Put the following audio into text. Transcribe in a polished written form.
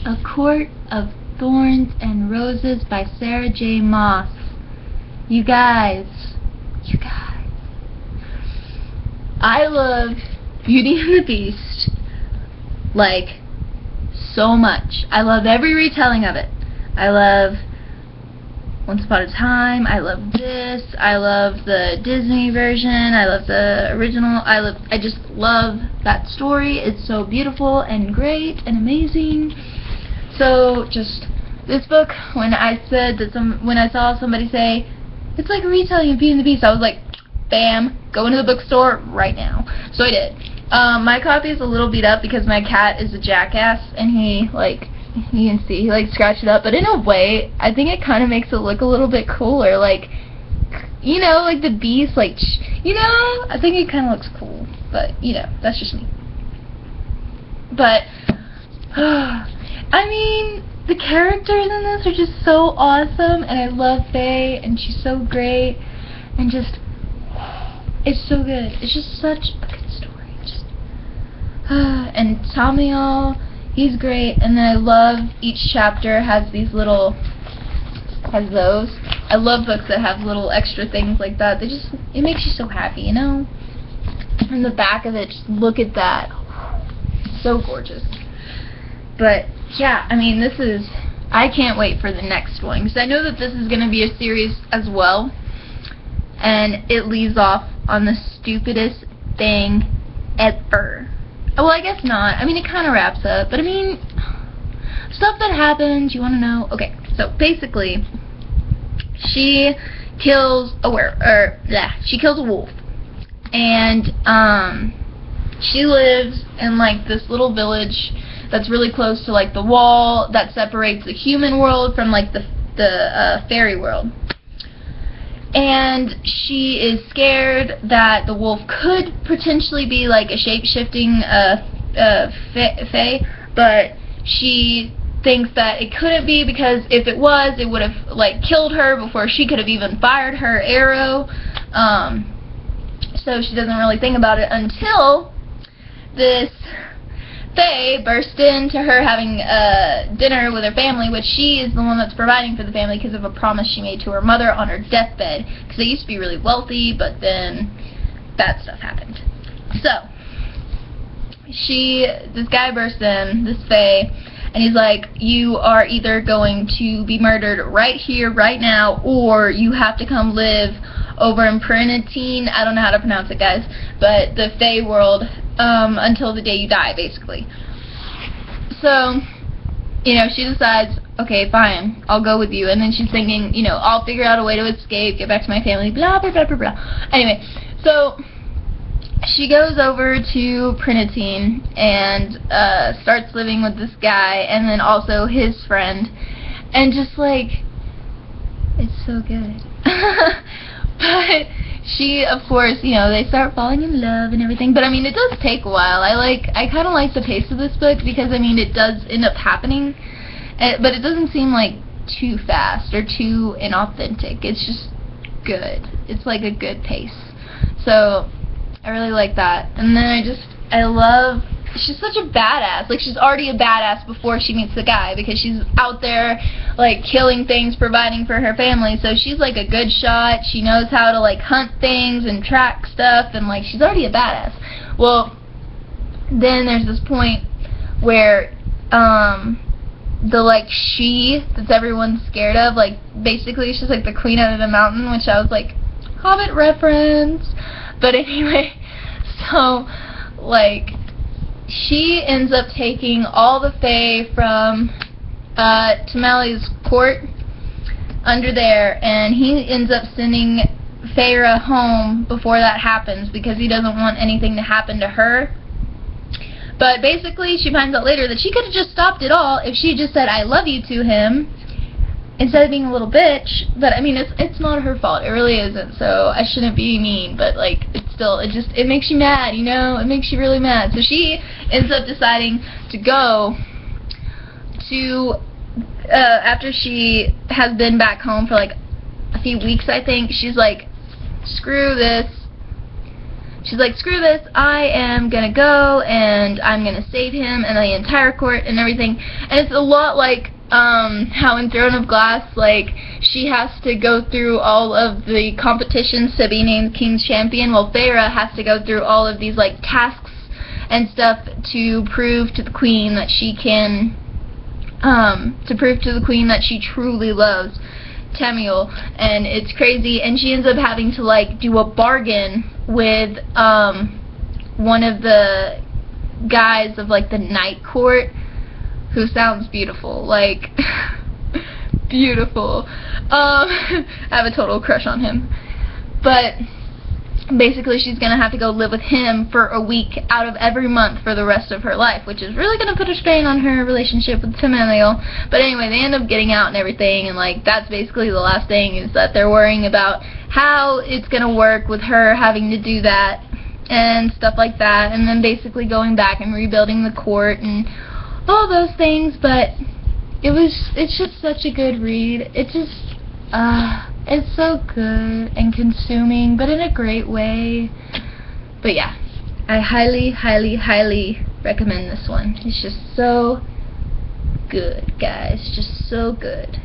A Court of Thorns and Roses by Sarah J. Maas. You guys, I love Beauty and the Beast, like, so much. I love every retelling of it. I love Once Upon a Time, I love this, I love the Disney version, I love the original, I just love that story. It's so beautiful and great and amazing. So, just, this book, when I saw somebody say, it's like a retelling of Beauty and the Beast, I was like, bam, go into the bookstore right now. So I did. My copy is a little beat up because my cat is a jackass, and he, like, you can see, he, like, scratched it up, but in a way, I think it kind of makes it look a little bit cooler, like, you know, like the beast, like, you know, I think it kind of looks cool, but, you know, that's just me. But, I mean, the characters in this are just so awesome, and I love Faye, and she's so great, and just, it's so good. It's just such a good story. Just, and Samuel, he's great, and then I love each chapter has these little, I love books that have little extra things like that. They just, it makes you so happy, you know? From the back of it, just look at that. So gorgeous. But, yeah, I mean, I can't wait for the next one, because I know that this is going to be a series as well, and it leaves off on the stupidest thing ever. Well, I guess not. I mean, it kind of wraps up, but I mean, stuff that happens, you want to know? Okay, so basically, she kills a wolf, and she lives in, like, this little village that's really close to, like, the wall that separates the human world from, like, the fairy world. And she is scared that the wolf could potentially be, like, a shape-shifting fae, but she thinks that it couldn't be, because if it was, it would have, like, killed her before she could have even fired her arrow. So she doesn't really think about it until this fae burst into her having dinner with her family, which she is the one that's providing for the family because of a promise she made to her mother on her deathbed, because they used to be really wealthy, but then bad stuff happened. So this guy bursts in, this fae, and he's like, you are either going to be murdered right here, right now, or you have to come live over in Prinatine, I don't know how to pronounce it, guys, but the fae world, until the day you die, basically. So, you know, she decides, okay, fine, I'll go with you, and then she's thinking, you know, I'll figure out a way to escape, get back to my family, blah, blah, blah, blah, blah. Anyway, so she goes over to Prinatine and starts living with this guy, and then also his friend, and just, like, it's so good. But she, of course, you know, they start falling in love and everything, but I mean, it does take a while. I kind of like the pace of this book, because I mean, it does end up happening, but it doesn't seem like too fast or too inauthentic. It's just good. It's like a good pace. So I really like that. And then I love, she's such a badass. Like, she's already a badass before she meets the guy, because she's out there, like, killing things, providing for her family. So she's, like, a good shot. She knows how to, like, hunt things and track stuff, and, like, she's already a badass. Well, then there's this point where, the, like, she that's everyone's scared of, like, basically she's, like, the queen out of the mountain, which I was like, Hobbit reference. But anyway, so, like, she ends up taking all the fae from Tamali's court under there, and he ends up sending Feyre home before that happens, because he doesn't want anything to happen to her. But basically, she finds out later that she could have just stopped it all if she just said, I love you to him, instead of being a little bitch. But I mean, it's not her fault. It really isn't. So I shouldn't be mean. But like, it's still, it makes you mad, you know. It makes you really mad. So she ends up deciding to go to after she has been back home for like a few weeks, I think. She's like, screw this. she's like, screw this, I am gonna go and I'm gonna save him and the entire court and everything. And it's a lot like how in Throne of Glass, like, she has to go through all of the competitions to be named King's Champion. Well, Feyre has to go through all of these like tasks and stuff to prove to the Queen that she can that she truly loves Tamriel. And it's crazy, and she ends up having to like do a bargain with one of the guys of like the Night Court, who sounds beautiful, like beautiful. I have a total crush on him. But basically she's gonna have to go live with him for a week out of every month for the rest of her life, which is really gonna put a strain on her relationship with Tamriel. But anyway, they end up getting out and everything, and like that's basically the last thing, is that they're worrying about how it's gonna work with her having to do that and stuff like that, and then basically going back and rebuilding the court and all those things. But it's just such a good read. It's so good and consuming, but in a great way. But yeah, I highly, highly, highly recommend this one. It's just so good, guys. Just so good.